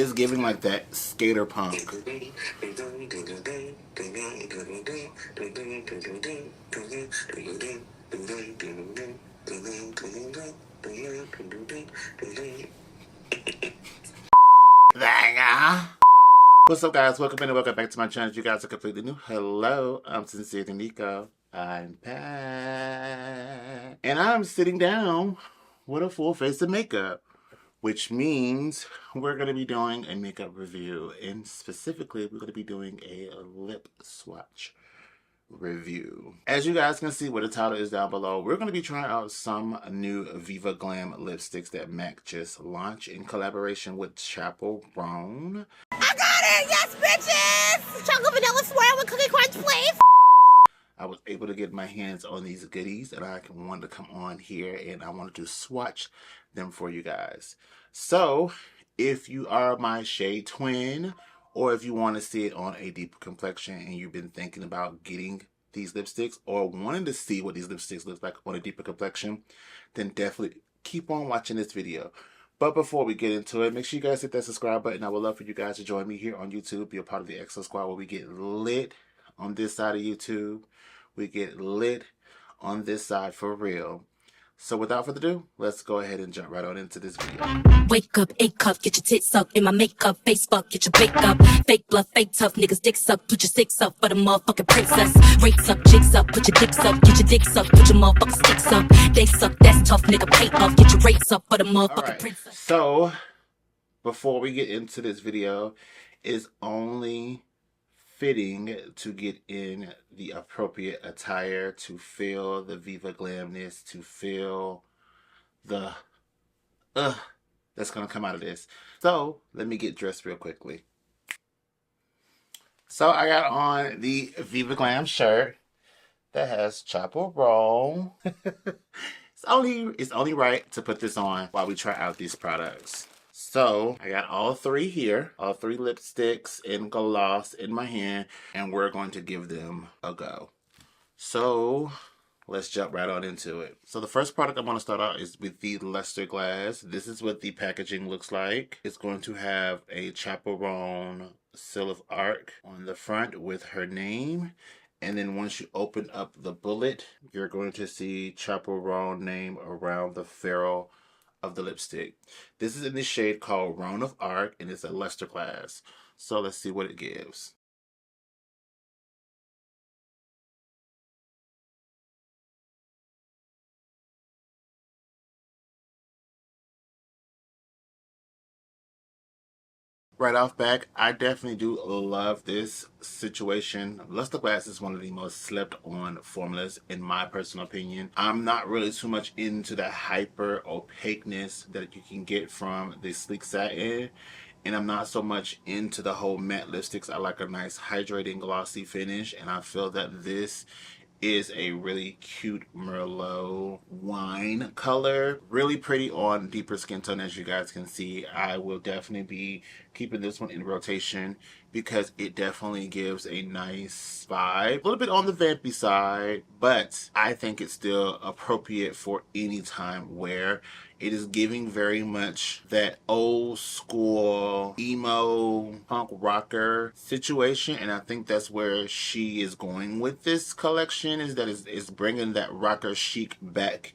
It's giving like that skater punk. What's up, guys? Welcome in and welcome back to my channel. You guys are completely new. Hello, I'm Sincerely Niko. I'm back. And I'm sitting down with a full face of makeup, which means we're going to be doing a makeup review. And specifically, we're going to be doing a lip swatch review. As you guys can see where the title is down below, we're going to be trying out some new Viva Glam lipsticks that MAC just launched in collaboration with Chappell Roan. I got it! Yes, bitches! Chocolate vanilla swirl with cookie crunch, please! I was able to get my hands on these goodies and I wanted to come on here and I wanted to swatch them for you guys. So, if you are my shade twin, or if you want to see it on a deeper complexion and you've been thinking about getting these lipsticks or wanting to see what these lipsticks look like on a deeper complexion, then definitely keep on watching this video. But before we get into it, make sure you guys hit that subscribe button. I would love for you guys to join me here on YouTube, be a part of the EXO Squad where we get lit on this side of YouTube. We get lit on this side for real. So without further ado, let's go ahead and jump right on into this video. Wake up, A cup, get your tits up in my makeup, face fuck, get your bake up, fake bluff, fake tough, niggas dicks up, put your sticks up for the motherfucking princess, rates up, jigs up, put your dicks up, get your dicks up, put your motherfucking sticks up, they suck, that's tough, nigga, pay up, get your rates up for the motherfucking princess. So, before we get into this video, it's only fitting to get in the appropriate attire to feel the Viva Glamness, to feel the that's gonna come out of this. So let me get dressed real quickly. So I got on the Viva Glam shirt that has Chappell Roan. It's only right to put this on while we try out these products. So I got all three here, all three lipsticks and gloss in my hand, and we're going to give them a go. So let's jump right on into it. So the first product I want to start out is with the Lusterglass. This is what the packaging looks like. It's going to have a Chappell Roan seal of art on the front with her name. And then once you open up the bullet, you're going to see Chappell Roan name around the ferrule of the lipstick. This is in the shade called Roan of Arc, and it's a Lusterglass. So let's see what it gives. Right off back, I definitely do love this situation. Lusterglass is one of the most slept on formulas in my personal opinion. I'm not really too much into the hyper opaqueness that you can get from the sleek satin. And I'm not so much into the whole matte lipsticks. I like a nice hydrating glossy finish. And I feel that this is a really cute Merlot wine color. Really pretty on deeper skin tone, as you guys can see. I will definitely be keeping this one in rotation because it definitely gives a nice vibe. A little bit on the vampy side, but I think it's still appropriate for any time wear. It is giving very much that old school emo punk rocker situation, and I think that's where she is going with this collection, is that it's bringing that rocker chic back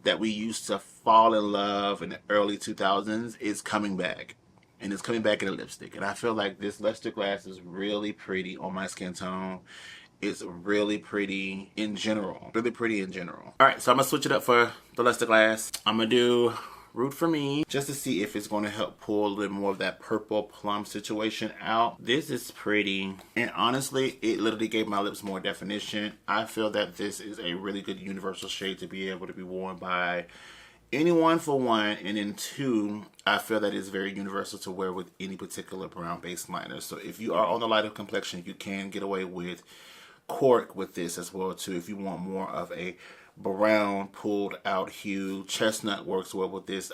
that we used to fall in love in the early 2000s. It's coming back, and it's coming back in a lipstick, and I feel like this Lusterglass is really pretty on my skin tone. It's really pretty in general. Really pretty in general. Alright, so I'm going to switch it up for the Lusterglass. I'm going to do Root for Me just to see if it's going to help pull a little more of that purple plum situation out. This is pretty. And honestly, it literally gave my lips more definition. I feel that this is a really good universal shade to be able to be worn by anyone, for one, and then two, I feel that it's very universal to wear with any particular brown base liner. So if you are on the lighter complexion, you can get away with cork with this as well too. If you want more of a brown pulled out hue, chestnut works well with this.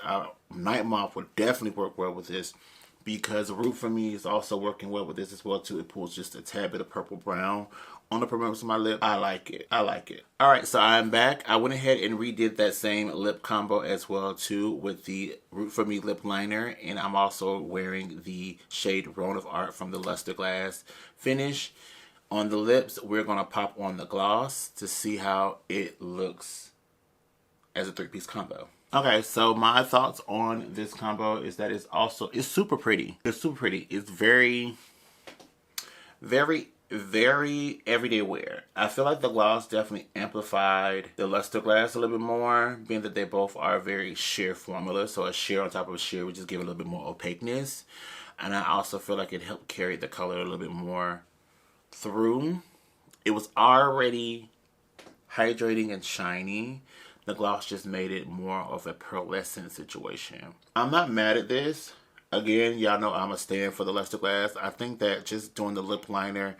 Night Moth would definitely work well with this because Root for Me is also working well with this as well too. It pulls just a tad bit of purple brown on the perimeter of my lip. I like it. I like it. All right, so I'm back. I went ahead and redid that same lip combo as well too with the Root For Me lip liner, and I'm also wearing the shade Roan of Art from the Lusterglass finish. On the lips, we're going to pop on the gloss to see how it looks as a 3-piece combo. Okay, so my thoughts on this combo is that it's super pretty. It's super pretty. It's very, very everyday wear. I feel like the gloss definitely amplified the Lusterglass a little bit more, being that they both are very sheer formula. So a sheer on top of a sheer would just give it a little bit more opaqueness. And I also feel like it helped carry the color a little bit more through. It was already hydrating and shiny. The gloss just made it more of a pearlescent situation. I'm not mad at this. Again, y'all know I'm a stand for the Lusterglass. I think that just doing the lip liner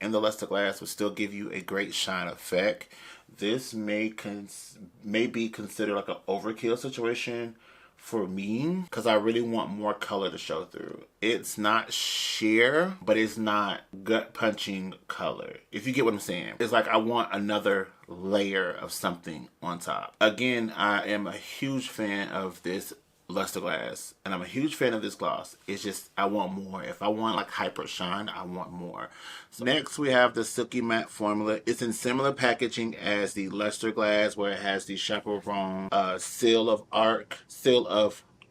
and the Lusterglass would still give you a great shine effect. This may be considered like an overkill situation for me, because I really want more color to show through. It's not sheer, but it's not gut-punching color, if you get what I'm saying. It's like I want another layer of something on top. Again, I am a huge fan of this Lusterglass, and I'm a huge fan of this gloss. It's just, I want more. If I want like hyper shine, I want more. So next we have the Silky Matte formula. It's in similar packaging as the Lusterglass, where it has the Chappell Roan seal of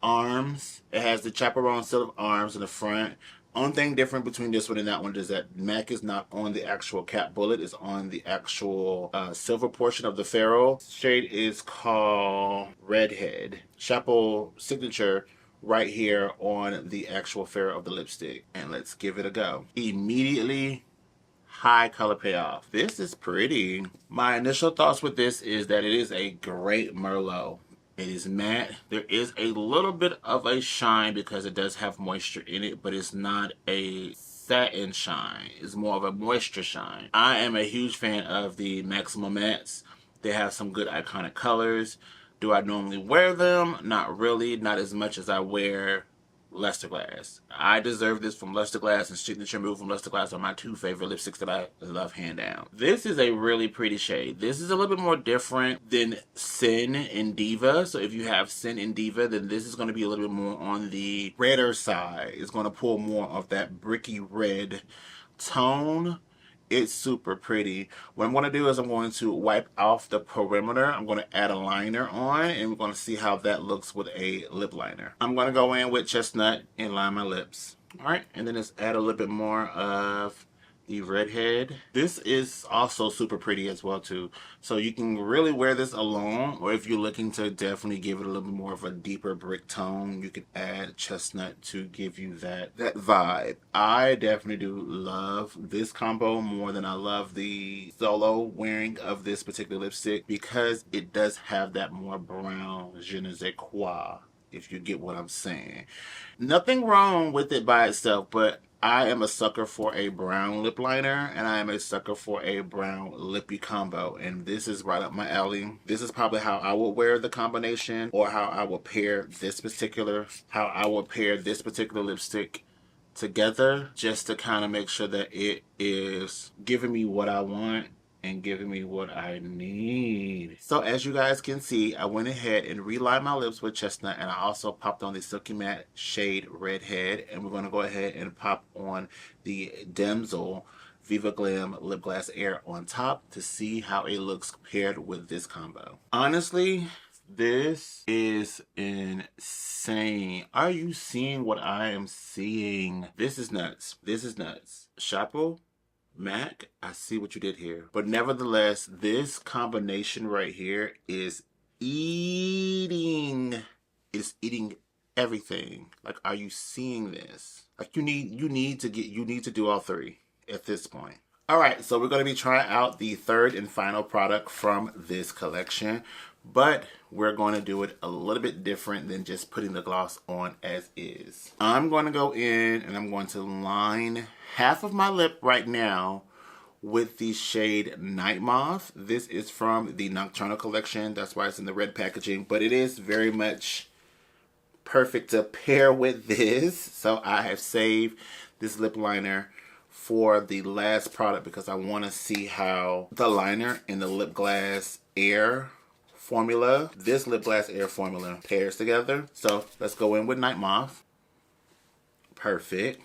arms. It has the Chappell Roan seal of arms in the front. Only thing different between this one and that one is that MAC is not on the actual cap bullet. It's on the actual silver portion of the ferrule. Shade is called Redhead. Chappell signature right here on the actual ferrule of the lipstick. And let's give it a go. Immediately, high color payoff. This is pretty. My initial thoughts with this is that it is a great Merlot. It is matte. There is a little bit of a shine because it does have moisture in it, but it's not a satin shine. It's more of a moisture shine. I am a huge fan of the Maximum Mattes. They have some good iconic colors. Do I normally wear them? Not really. Not as much as I wear Lusterglass. I Deserve This from Lusterglass and Signature Move from Lusterglass are my two favorite lipsticks that I love hand down. This is a really pretty shade. This is a little bit more different than Sin and Diva. So if you have Sin and Diva, then this is going to be a little bit more on the redder side. It's going to pull more of that bricky red tone. It's super pretty. What I'm going to do is I'm going to wipe off the perimeter. I'm going to add a liner on, and we're going to see how that looks with a lip liner. I'm going to go in with Chestnut and line my lips. All right, and then just add a little bit more of the Redhead. This is also super pretty as well too. So you can really wear this alone, or if you're looking to definitely give it a little bit more of a deeper brick tone, you can add Chestnut to give you that vibe. I definitely do love this combo more than I love the solo wearing of this particular lipstick, because it does have that more brown je ne sais quoi, if you get what I'm saying. Nothing wrong with it by itself, but I am a sucker for a brown lip liner, and I am a sucker for a brown lippy combo, and this is right up my alley. This is probably how I would wear the combination, or how I will pair this particular lipstick together, just to kind of make sure that it is giving me what I want and giving me what I need. So as you guys can see, I went ahead and relined my lips with Chestnut, and I also popped on the Silky Matte shade Redhead, and we're going to go ahead and pop on the Damsel Viva Glam Lipglass Air on top to see how it looks paired with this combo. Honestly, this is insane. Are you seeing what I am seeing? This is nuts. This is nuts. Chappell, Mac, I see what you did here. But nevertheless, this combination right here is eating. It's eating everything. Like, are you seeing this? Like, you need to do all three at this point. All right, so we're going to be trying out the third and final product from this collection, but we're going to do it a little bit different than just putting the gloss on as is. I'm going to go in and I'm going to line half of my lip right now with the shade Night Moth. This is from the Nocturnal collection. That's why it's in the red packaging, but it is very much perfect to pair with this. So I have saved this lip liner for the last product because I want to see how the liner and the Lipglass Air formula, this Lipglass Air formula pairs together. So let's go in with Night Moth. Perfect.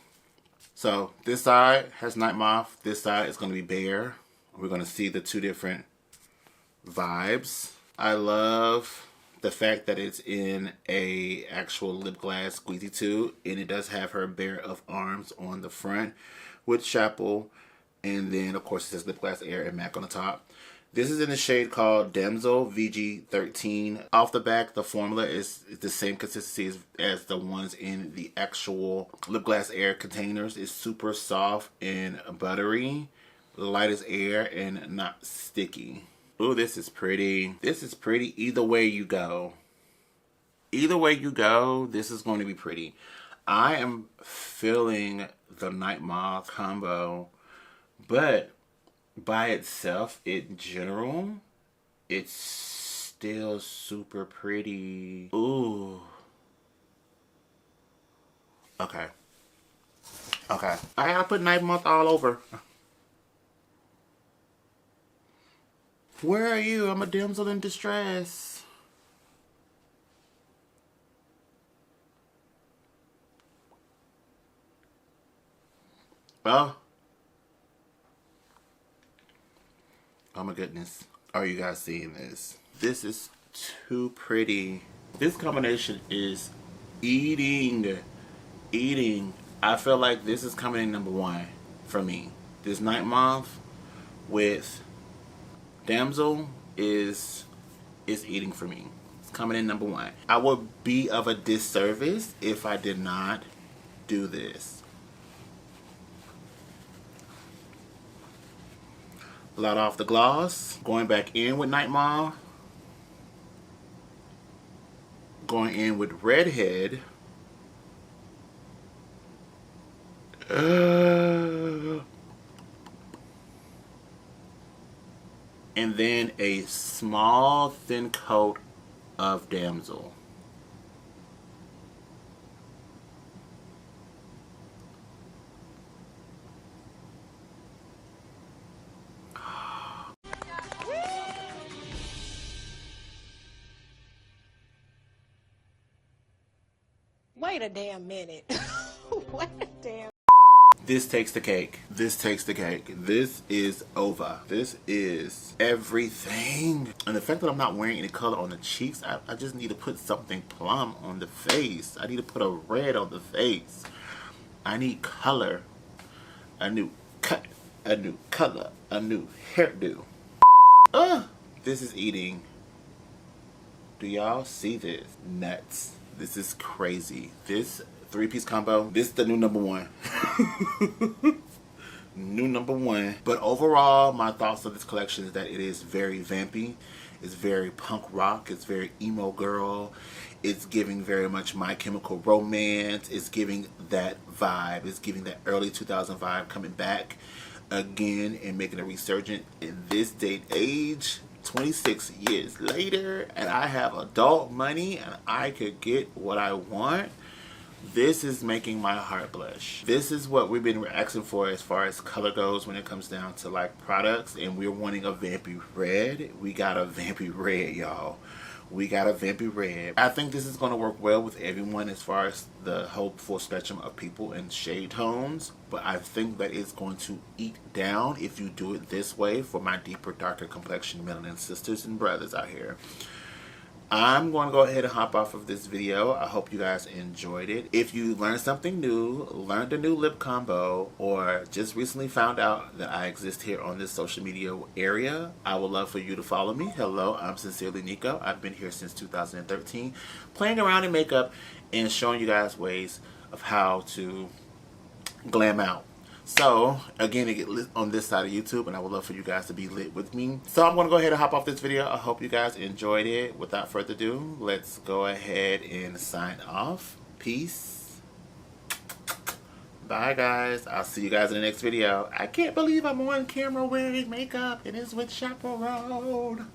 So this side has Night Moth. This side is going to be Bear. We're going to see the two different vibes. I love the fact that it's in a actual lip glass squeezy tube, and it does have her Bear of Arms on the front with Chappell, and then of course it says Lipglass Air and MAC on the top. This is in a shade called Damsel VG13. Off the back, the formula is the same consistency as the ones in the actual Lipglass Air containers. It's super soft and buttery, light as air, and not sticky. Ooh, this is pretty. This is pretty either way you go. Either way you go, this is going to be pretty. I am feeling the Night Moth combo, but by itself, in general, it's still super pretty. Ooh. Okay. Okay. I gotta put Night Moth all over. Where are you? I'm a damsel in distress. Oh. Oh my goodness. Are you guys seeing this? This is too pretty. This combination is eating. Eating. I feel like this is coming in number one for me. This Night Moth with Damsel is eating for me. It's coming in number one. I would be of a disservice if I did not do this. A lot off the gloss. Going back in with Night Moth. Going in with Redhead. And then a small thin coat of Damsel. Wait a damn minute. Wait a damn. This takes the cake. This takes the cake. This is over. This is everything. And the fact that I'm not wearing any color on the cheeks, I just need to put something plum on the face. I need to put a red on the face. I need color. A new cut. A new color. A new hairdo. This is eating. Do y'all see this? Nuts. This is crazy. This three-piece combo, this is the new number one. New number one. But overall, my thoughts of this collection is that it is very vampy. It's very punk rock. It's very emo girl. It's giving very much My Chemical Romance. It's giving that vibe. It's giving that early 2000 vibe coming back again and making a resurgence in this date age. 26 years later, and I have adult money and I could get what I want. This is making my heart blush. This is what we've been asking for as far as color goes when it comes down to like products, and we're wanting a vampy red. We got a vampy red, y'all. We got a vampy red. I think this is going to work well with everyone as far as the whole full spectrum of people and shade tones, but I think that it's going to eat down if you do it this way for my deeper, darker complexion melanin sisters and brothers out here. I'm going to go ahead and hop off of this video. I hope you guys enjoyed it. If you learned something new, learned a new lip combo, or just recently found out that I exist here on this social media area, I would love for you to follow me. Hello, I'm Sincerely Niko. I've been here since 2013, playing around in makeup and showing you guys ways of how to glam out. So, again, to get lit on this side of YouTube, and I would love for you guys to be lit with me. So I'm going to go ahead and hop off this video. I hope you guys enjoyed it. Without further ado, let's go ahead and sign off. Peace. Bye, guys. I'll see you guys in the next video. I can't believe I'm on camera wearing makeup. It is with Chappell Roan.